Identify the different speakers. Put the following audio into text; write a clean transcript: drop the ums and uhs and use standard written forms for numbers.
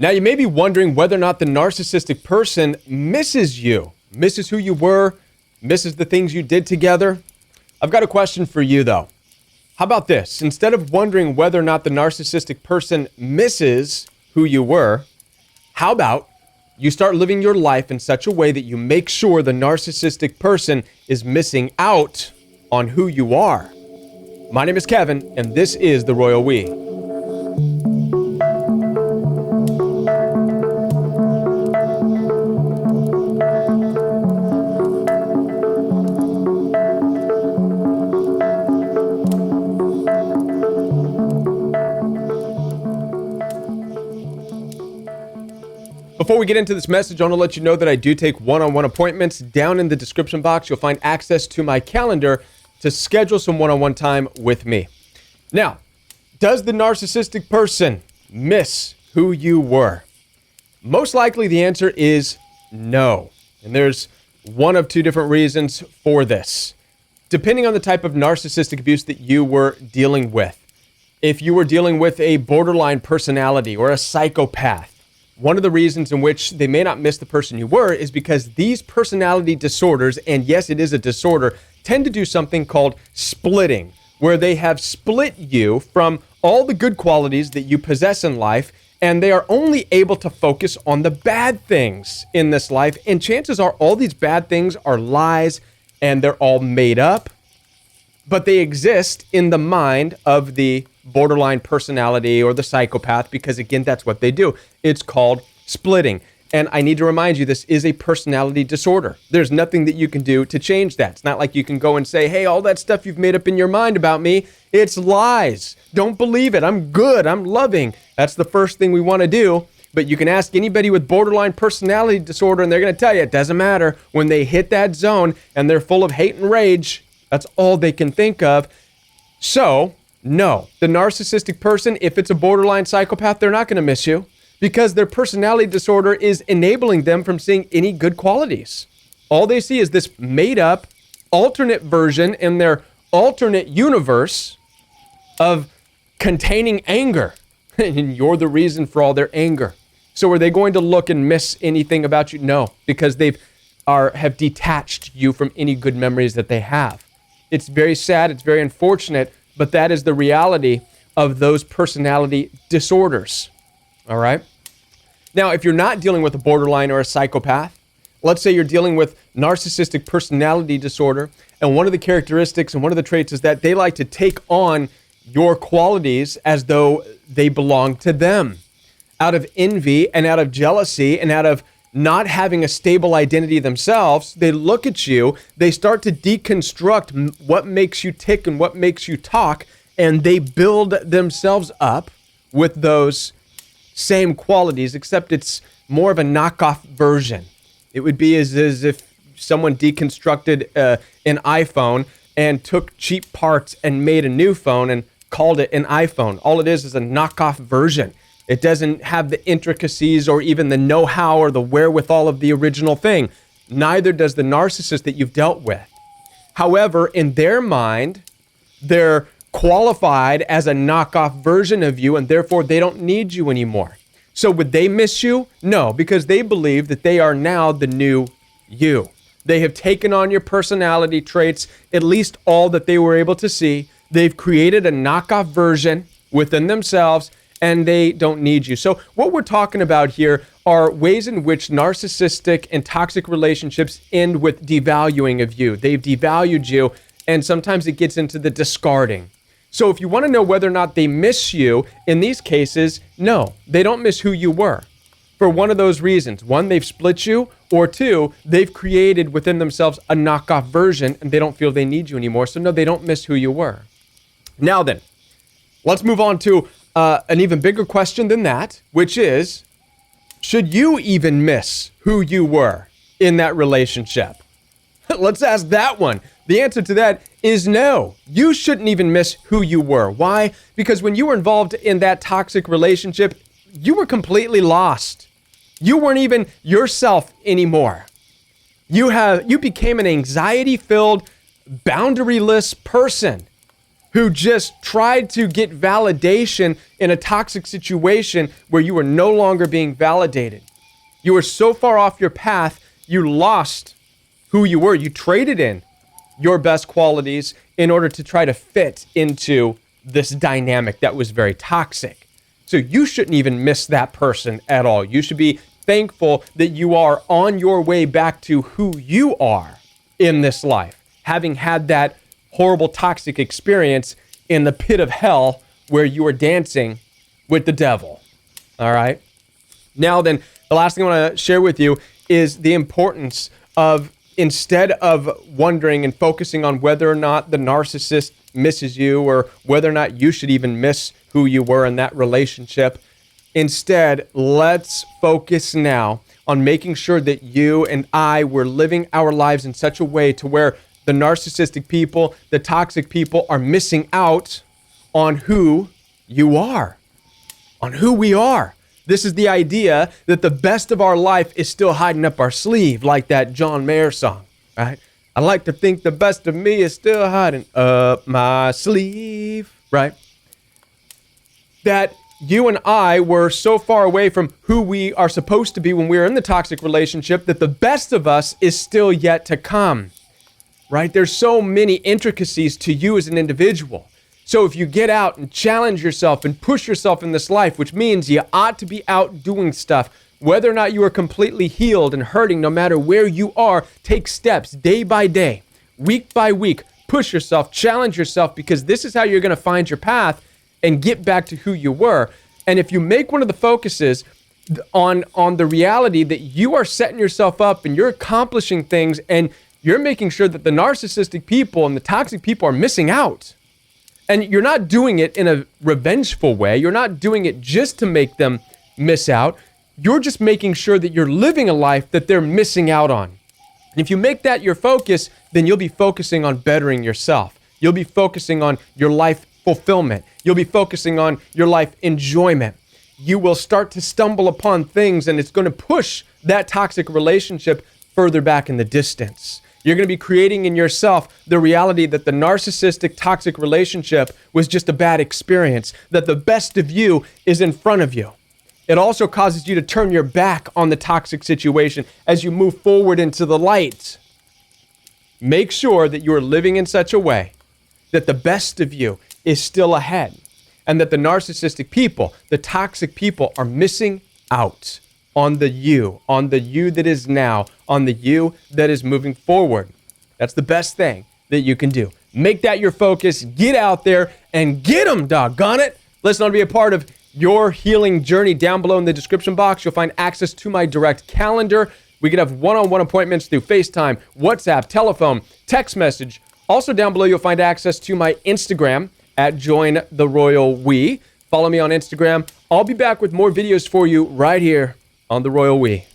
Speaker 1: Now, you may be wondering whether or not the narcissistic person misses you, misses who you were, misses the things you did together. I've got a question for you, though. How about this? Instead of wondering whether or not the narcissistic person misses who you were, how about you start living your life in such a way that you make sure the narcissistic person is missing out on who you are? My name is Kevin, and this is The Royal We. Before we get into this message, I want to let you know that I do take one-on-one appointments. Down in the description box, you'll find access to my calendar to schedule some one-on-one time with me. Now, does the narcissistic person miss who you were? Most likely the answer is no. And there's one of two different reasons for this, depending on the type of narcissistic abuse that you were dealing with. If you were dealing with a borderline personality or a psychopath, one of the reasons in which they may not miss the person you were is because these personality disorders, and yes, it is a disorder, tend to do something called splitting, where they have split you from all the good qualities that you possess in life, and they are only able to focus on the bad things in this life. And chances are all these bad things are lies, and they're all made up, but they exist in the mind of the borderline personality or the psychopath, because again, that's what they do. It's called splitting. And I need to remind you, this is a personality disorder. There's nothing that you can do to change that. It's not like you can go and say, hey, all that stuff you've made up in your mind about me, it's lies. Don't believe it. I'm good. I'm loving. That's the first thing we want to do. But you can ask anybody with borderline personality disorder, and they're going to tell you it doesn't matter. When they hit that zone and they're full of hate and rage, that's all they can think of. So, no, the narcissistic person, if it's a borderline psychopath, they're not going to miss you because their personality disorder is enabling them from seeing any good qualities. All they see is this made up alternate version in their alternate universe of containing anger. And you're the reason for all their anger. So are they going to look and miss anything about you? No, because have detached you from any good memories that they have. It's very sad. It's very unfortunate. But that is the reality of those personality disorders, all right? Now, if you're not dealing with a borderline or a psychopath, let's say you're dealing with narcissistic personality disorder, and one of the characteristics and one of the traits is that they like to take on your qualities as though they belong to them. Out of envy and out of jealousy and out of not having a stable identity themselves, they look at you, they start to deconstruct what makes you tick and what makes you talk, and they build themselves up with those same qualities, except it's more of a knockoff version. It would be as if someone deconstructed an iPhone and took cheap parts and made a new phone and called it an iPhone. All it is a knockoff version. It doesn't have the intricacies or even the know-how or the wherewithal of the original thing. Neither does the narcissist that you've dealt with. However, in their mind, they're qualified as a knockoff version of you, and therefore they don't need you anymore. So would they miss you? No, because they believe that they are now the new you. They have taken on your personality traits, at least all that they were able to see. They've created a knockoff version within themselves, and they don't need you. So what we're talking about here are ways in which narcissistic and toxic relationships end with devaluing of you. They've devalued you, and sometimes it gets into the discarding. So if you want to know whether or not they miss you, in these cases, no, they don't miss who you were. For one of those reasons. One, they've split you, or two, they've created within themselves a knockoff version, and they don't feel they need you anymore. So no, they don't miss who you were. Now then, let's move on to an even bigger question than that, which is, should you even miss who you were in that relationship? Let's ask that one. The answer to that is no. You shouldn't even miss who you were. Why? Because when you were involved in that toxic relationship, you were completely lost. You weren't even yourself anymore. You became an anxiety-filled, boundaryless person. who just tried to get validation in a toxic situation where you were no longer being validated. You were so far off your path, you lost who you were. You traded in your best qualities in order to try to fit into this dynamic that was very toxic. So you shouldn't even miss that person at all. You should be thankful that you are on your way back to who you are in this life, having had that horrible toxic experience in the pit of hell where you were dancing with the devil. All right. Now then, the last thing I want to share with you is the importance of, instead of wondering and focusing on whether or not the narcissist misses you or whether or not you should even miss who you were in that relationship, instead, let's focus now on making sure that you and I were living our lives in such a way to where the narcissistic people, the toxic people are missing out on who you are, on who we are. This is the idea that the best of our life is still hiding up our sleeve, like that John Mayer song, right? I like to think the best of me is still hiding up my sleeve, right? That you and I were so far away from who we are supposed to be when we were in the toxic relationship that the best of us is still yet to come, right? There's so many intricacies to you as an individual. So if you get out and challenge yourself and push yourself in this life, which means you ought to be out doing stuff, whether or not you are completely healed and hurting, no matter where you are, take steps day by day, week by week, push yourself, challenge yourself, because this is how you're going to find your path and get back to who you were. And if you make one of the focuses on the reality that you are setting yourself up and you're accomplishing things and you're making sure that the narcissistic people and the toxic people are missing out. And you're not doing it in a revengeful way. You're not doing it just to make them miss out. You're just making sure that you're living a life that they're missing out on. And if you make that your focus, then you'll be focusing on bettering yourself. You'll be focusing on your life fulfillment. You'll be focusing on your life enjoyment. You will start to stumble upon things, and it's going to push that toxic relationship further back in the distance. You're going to be creating in yourself the reality that the narcissistic toxic relationship was just a bad experience, that the best of you is in front of you. It also causes you to turn your back on the toxic situation as you move forward into the light. Make sure that you are living in such a way that the best of you is still ahead and that the narcissistic people, the toxic people, are missing out on the you that is now, on the you that is moving forward. That's the best thing that you can do. Make that your focus. Get out there and get them, doggone it. Listen, to be a part of your healing journey. Down below in the description box, you'll find access to my direct calendar. We can have one-on-one appointments through FaceTime, WhatsApp, telephone, text message. Also down below, you'll find access to my Instagram at Join the Royal We. Follow me on Instagram. I'll be back with more videos for you right here on the Royal We.